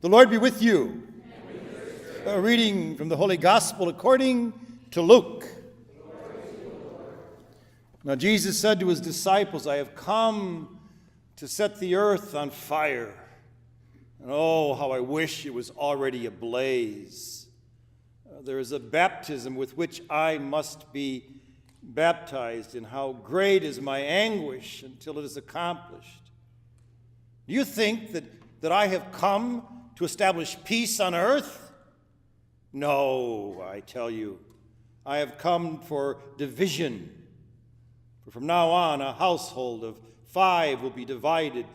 The Lord be with you. A reading from the Holy Gospel according to Luke. Now Jesus said to his disciples, I have come to set the earth on fire. And oh, how I wish it was already ablaze. There is a baptism with which I must be baptized, and how great is my anguish until it is accomplished. Do you think that I have come to establish peace on earth? No, I tell you, I have come for division. For from now on, a household of 5 will be divided,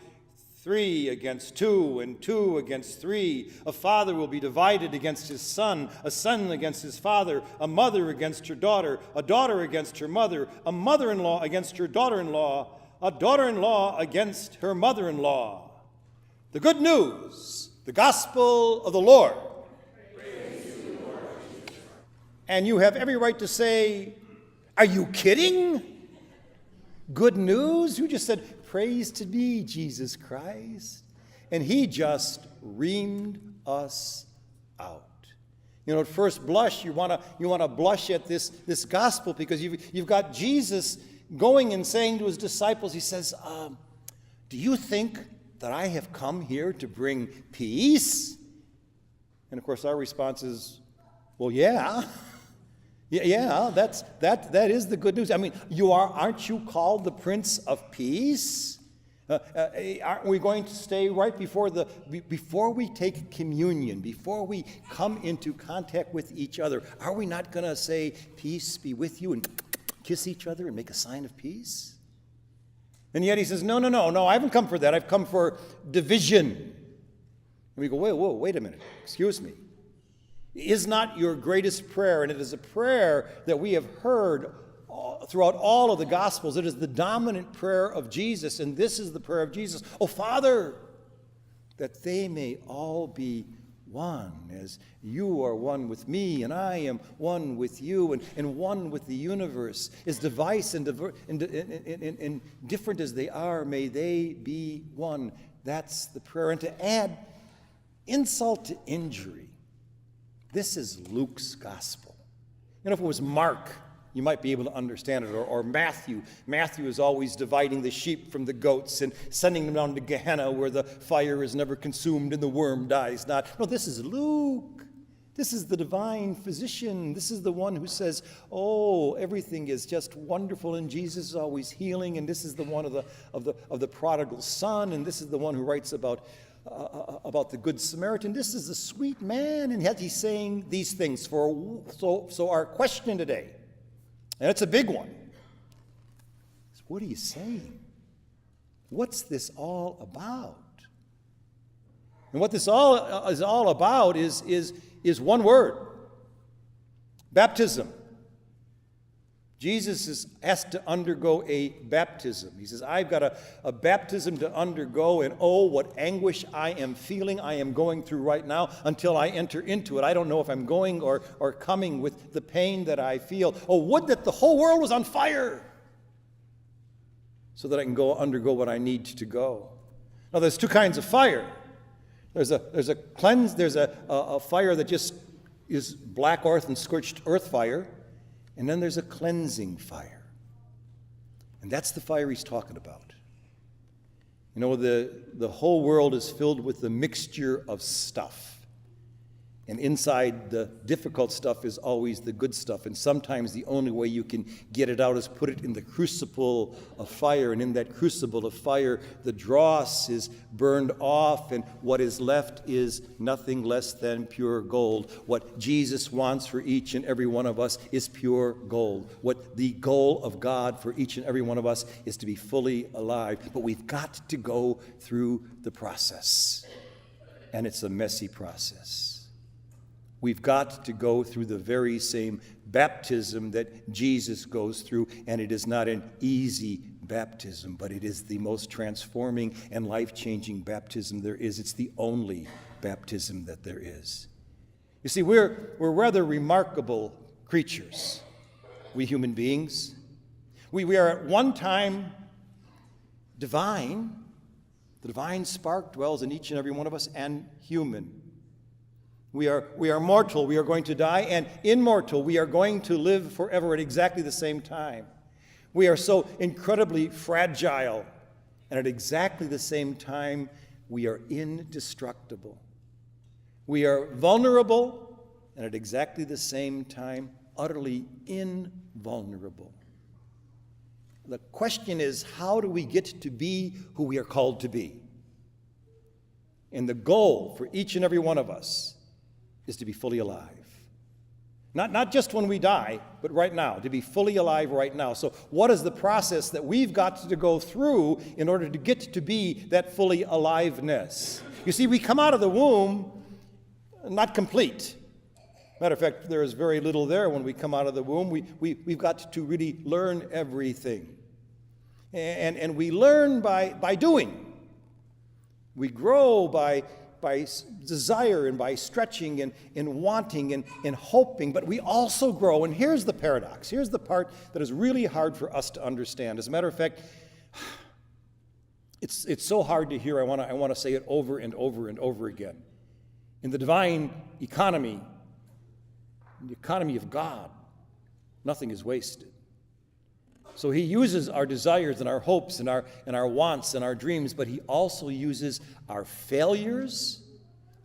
3 against 2, and 2 against 3. A father will be divided against his son, a son against his father, a mother against her daughter, a daughter against her mother, a mother-in-law against her daughter-in-law, a daughter-in-law against her mother-in-law. The good news, the gospel of the Lord. Praise to you, Lord Jesus. And you have every right to say, are you kidding? Good news? You just said, praise to be Jesus Christ. And he just reamed us out. You know, at first blush, you want to blush at this gospel because you've got Jesus going and saying to his disciples, he says, do you think that I have come here to bring peace? And of course our response is, well, yeah. Yeah, that is the good news. I mean, aren't you called the Prince of Peace? Aren't we going to stay right before we take communion, before we come into contact with each other? Are we not going to say, peace be with you, and kiss each other and make a sign of peace? And yet he says, no, I haven't come for that. I've come for division. And we go, wait a minute, excuse me. Is not your greatest prayer, and it is a prayer that we have heard throughout all of the Gospels. It is the dominant prayer of Jesus, and this is the prayer of Jesus. Oh, Father, that they may all be one, as you are one with me, and I am one with you, and one with the universe. As diverse and different as they are, may they be one. That's the prayer. And to add insult to injury, this is Luke's gospel. You know, if it was Mark, you might be able to understand it, or Matthew. Matthew is always dividing the sheep from the goats and sending them down to Gehenna where the fire is never consumed and the worm dies not. No, this is Luke. This is the divine physician. This is the one who says, oh, everything is just wonderful, and Jesus is always healing, and this is the one of the prodigal son, and this is the one who writes about the Good Samaritan. This is a sweet man, and yet he's saying these things. So our question today, and it's a big one, is what are you saying? What's this all about? And what this all is all about is one word: baptism. Jesus has to undergo a baptism. He says, I've got a baptism to undergo, and oh, what anguish I am feeling, I am going through right now until I enter into it. I don't know if I'm going or coming with the pain that I feel. Oh, would that the whole world was on fire so that I can undergo what I need to go. Now, there's 2 kinds of fire. There's a fire that just is black earth and scorched earth fire. And then there's a cleansing fire. And that's the fire he's talking about. You know, the whole world is filled with the mixture of stuff. And inside the difficult stuff is always the good stuff. And sometimes the only way you can get it out is put it in the crucible of fire. And in that crucible of fire, the dross is burned off, and what is left is nothing less than pure gold. What Jesus wants for each and every one of us is pure gold. What the goal of God for each and every one of us is to be fully alive. But we've got to go through the process. And it's a messy process. We've got to go through the very same baptism that Jesus goes through, and it is not an easy baptism, but it is the most transforming and life-changing baptism there is. It's the only baptism that there is. You see, we're rather remarkable creatures, we human beings. We are at one time divine, The divine spark dwells in each and every one of us, and human. We are mortal, we are going to die, and immortal, we are going to live forever at exactly the same time. We are so incredibly fragile, and at exactly the same time, we are indestructible. We are vulnerable, and at exactly the same time, utterly invulnerable. The question is, how do we get to be who we are called to be? And the goal for each and every one of us is to be fully alive. Not just when we die, but right now, to be fully alive right now. So what is the process that we've got to go through in order to get to be that fully aliveness? You see, we come out of the womb not complete. Matter of fact, there is very little there when we come out of the womb. We've got to really learn everything. And we learn by doing. We grow by desire and by stretching and wanting and hoping, but we also grow. And here's the paradox. Here's the part that is really hard for us to understand. As a matter of fact, it's so hard to hear. I want to say it over and over and over again. In the divine economy, in the economy of God, nothing is wasted. So he uses our desires and our hopes and our wants and our dreams, but he also uses our failures,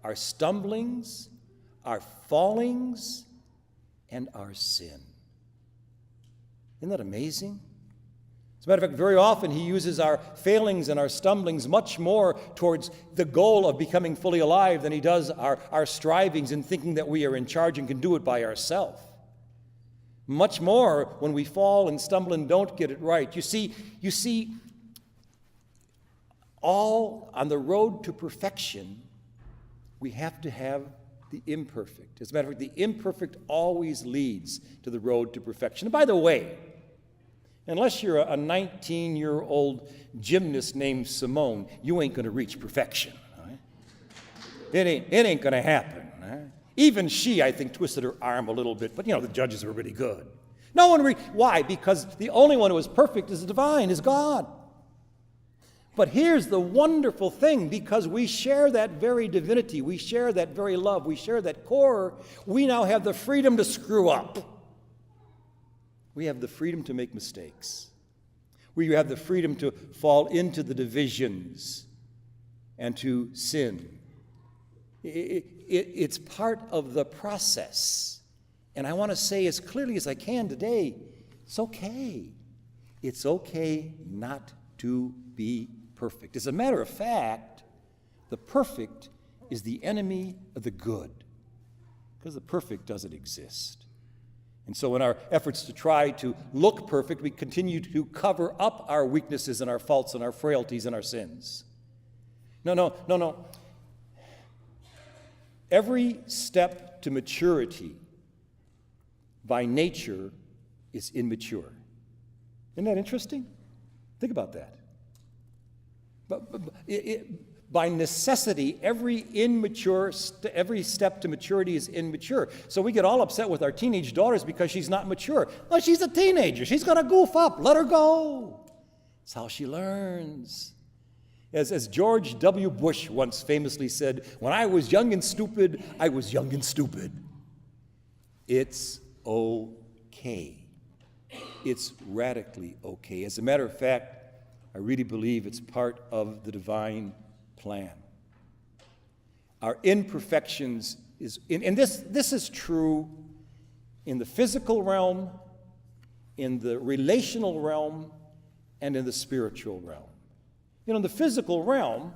our stumblings, our fallings, and our sin. Isn't that amazing? As a matter of fact, very often he uses our failings and our stumblings much more towards the goal of becoming fully alive than he does our strivings and thinking that we are in charge and can do it by ourselves. Much more when we fall and stumble and don't get it right. You see, all on the road to perfection, we have to have the imperfect. As a matter of fact, the imperfect always leads to the road to perfection. And by the way, unless you're a 19-year-old gymnast named Simone, you ain't going to reach perfection. Right? It ain't going to happen. Right? Even she, I think, twisted her arm a little bit, but the judges were really good. Why? Because the only one who is perfect is the divine, is God. But here's the wonderful thing, because we share that very divinity, we share that very love, we share that core, we now have the freedom to screw up. We have the freedom to make mistakes. We have the freedom to fall into the divisions and to sin. It's part of the process. And I want to say as clearly as I can today, it's okay. It's okay not to be perfect. As a matter of fact, the perfect is the enemy of the good, because the perfect doesn't exist. And so in our efforts to try to look perfect, we continue to cover up our weaknesses and our faults and our frailties and our sins. No. Every step to maturity by nature is immature. Isn't that interesting? Think about that. By necessity, every step to maturity is immature. So we get all upset with our teenage daughters because she's not mature. Well, she's a teenager. She's going to goof up. Let her go. That's how she learns. As George W. Bush once famously said, when I was young and stupid, I was young and stupid. It's okay. It's radically okay. As a matter of fact, I really believe it's part of the divine plan. Our imperfections and this is true in the physical realm, in the relational realm, and in the spiritual realm. In the physical realm,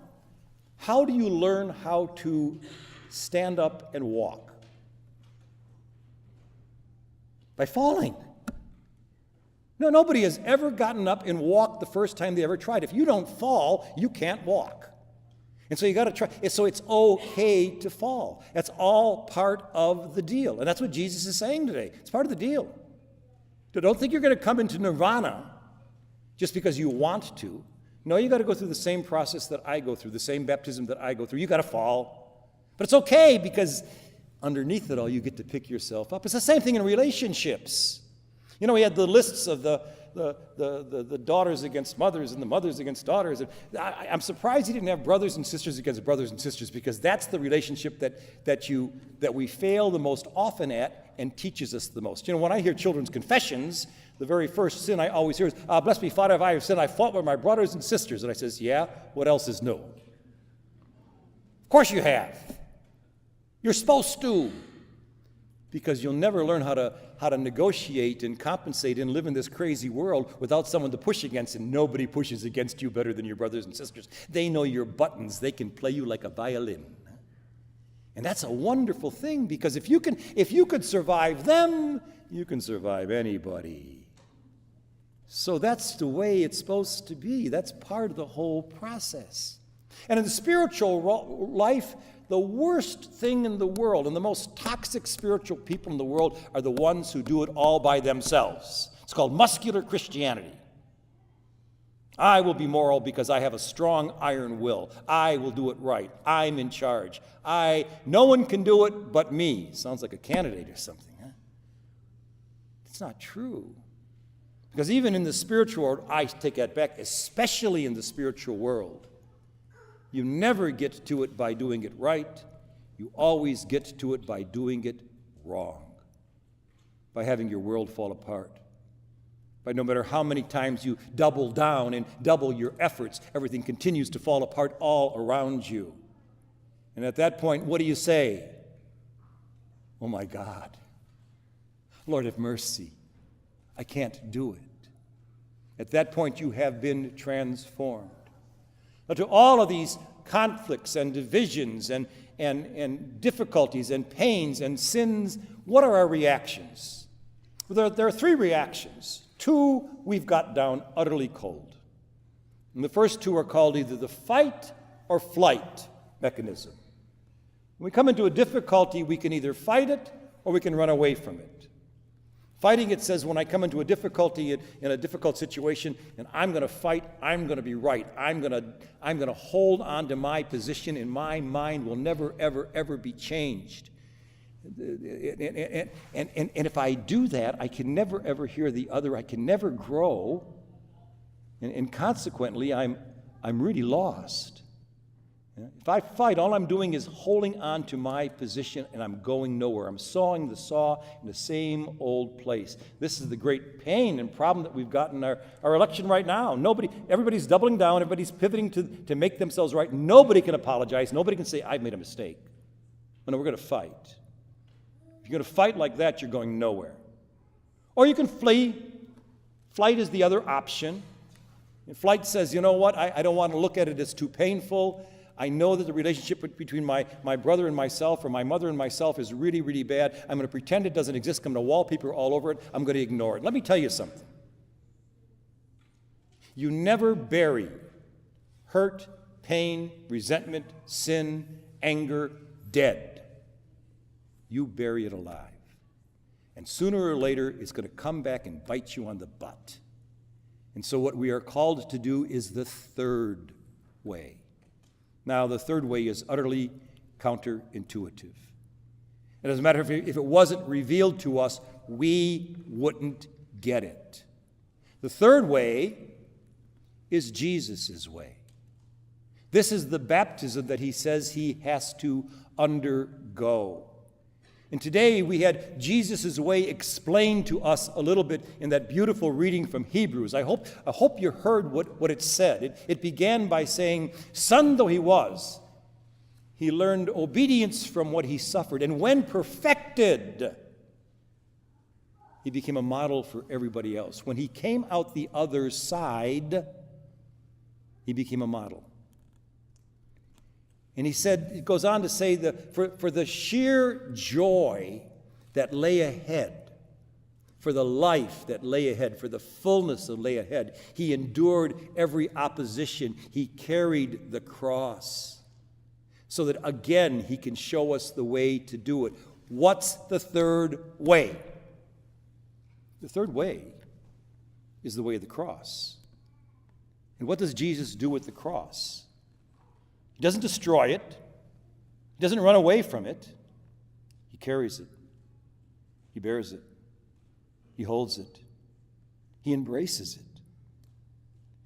how do you learn how to stand up and walk? By falling. No, nobody has ever gotten up and walked the first time they ever tried. If you don't fall, you can't walk. And so you got to try. So it's okay to fall. That's all part of the deal. And that's what Jesus is saying today. It's part of the deal. Don't think you're going to come into nirvana just because you want to. No, you got to go through the same process that I go through, the same baptism that I go through. You got to fall. But it's okay, because underneath it all, you get to pick yourself up. It's the same thing in relationships. We had the lists of the the daughters against mothers and the mothers against daughters. And I'm surprised he didn't have brothers and sisters against brothers and sisters, because that's the relationship that we fail the most often at and teaches us the most. You know, when I hear children's confessions, the very first sin I always hear is, bless me, Father, if I have sinned, I fought with my brothers and sisters. And I says, yeah, what else is new? Of course you have. You're supposed to. Because you'll never learn how to negotiate and compensate and live in this crazy world without someone to push against, and nobody pushes against you better than your brothers and sisters. They know your buttons. They can play you like a violin. And that's a wonderful thing, because if you could survive them, you can survive anybody. So that's the way it's supposed to be. That's part of the whole process. And in the spiritual life, the worst thing in the world and the most toxic spiritual people in the world are the ones who do it all by themselves. It's called muscular Christianity. I will be moral because I have a strong iron will. I will do it right. I'm in charge. No one can do it but me. Sounds like a candidate or something, huh? It's not true. Because even in the spiritual world, I take that back, especially in the spiritual world, you never get to it by doing it right. You always get to it by doing it wrong, by having your world fall apart. By no matter how many times you double down and double your efforts, everything continues to fall apart all around you. And at that point, what do you say? Oh my God, Lord have mercy. I can't do it. At that point, you have been transformed. Now, to all of these conflicts and divisions and difficulties and pains and sins, what are our reactions? Well, there are three reactions. Two we've got down utterly cold. And the first two are called either the fight or flight mechanism. When we come into a difficulty, we can either fight it or we can run away from it. Fighting it says, when I come into a difficulty in a difficult situation, and I'm going to fight, I'm going to be right. I'm going to hold on to my position, and my mind will never, ever, ever be changed. And if I do that, I can never, ever hear the other. I can never grow, and consequently, I'm really lost. If I fight, all I'm doing is holding on to my position, and I'm going nowhere. I'm sawing the saw in the same old place. This is the great pain and problem that we've got in our election right now. Everybody's doubling down. Everybody's pivoting to make themselves right. Nobody can apologize. Nobody can say, I've made a mistake. No, we're going to fight. If you're going to fight like that, you're going nowhere. Or you can flee. Flight is the other option. And flight says, you know what, I don't want to look at it as too painful. I know that the relationship between my brother and myself, or my mother and myself, is really, really bad. I'm going to pretend it doesn't exist. I'm going to wallpaper all over it. I'm going to ignore it. Let me tell you something. You never bury hurt, pain, resentment, sin, anger dead. You bury it alive. And sooner or later, it's going to come back and bite you on the butt. And so what we are called to do is the third way. Now, the third way is utterly counterintuitive. And as a matter of fact, if it wasn't revealed to us, we wouldn't get it. The third way is Jesus' way. This is the baptism that he says he has to undergo. And today we had Jesus' way explained to us a little bit in that beautiful reading from Hebrews. I hope you heard what it said. It began by saying, son though he was, he learned obedience from what he suffered. And when perfected, he became a model for everybody else. When he came out the other side, he became a model. And he said, it goes on to say that for the sheer joy that lay ahead, for the life that lay ahead, for the fullness that lay ahead, he endured every opposition. He carried the cross so that, again, he can show us the way to do it. What's the third way? The third way is the way of the cross. And what does Jesus do with the cross? He doesn't destroy it. He doesn't run away from it. He carries it. He bears it. He holds it. He embraces it.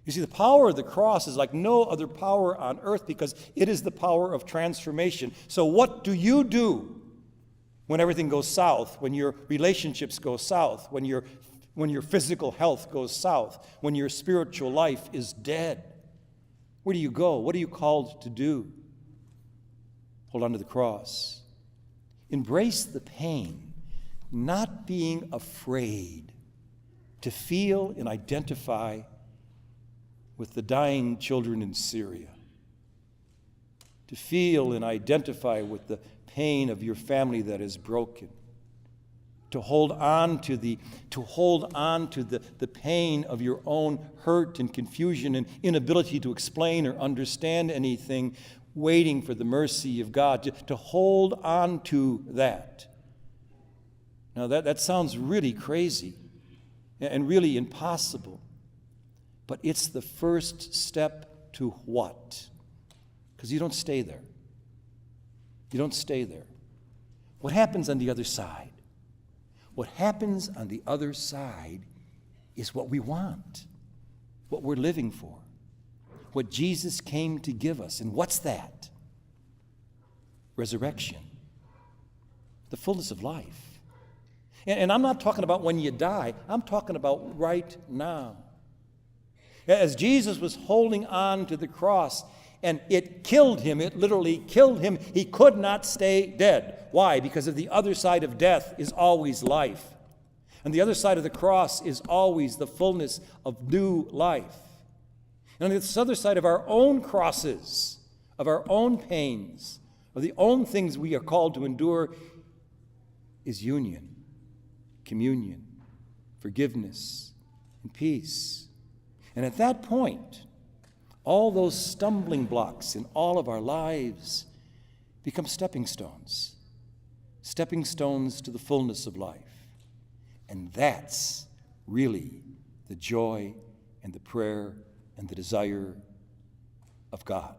You see, the power of the cross is like no other power on earth because it is the power of transformation. So what do you do when everything goes south, when your relationships go south, when your physical health goes south, when your spiritual life is dead? Where do you go? What are you called to do? Hold on to the cross. Embrace the pain, not being afraid to feel and identify with the dying children in Syria, to feel and identify with the pain of your family that is broken, to hold on to the pain of your own hurt and confusion and inability to explain or understand anything, waiting for the mercy of God, to hold on to that. Now that sounds really crazy and really impossible, but it's the first step to what? Because you don't stay there. You don't stay there. What happens on the other side? What happens on the other side is what we want, what we're living for, what Jesus came to give us. And what's that? Resurrection, the fullness of life. And I'm not talking about when you die. I'm talking about right now. As Jesus was holding on to the cross, and it killed him, it literally killed him. He could not stay dead. Why? Because of the other side of death is always life. And the other side of the cross is always the fullness of new life. And on this other side of our own crosses, of our own pains, of the own things we are called to endure, is union, communion, forgiveness, and peace. And at that point, all those stumbling blocks in all of our lives become stepping stones to the fullness of life. And that's really the joy and the prayer and the desire of God.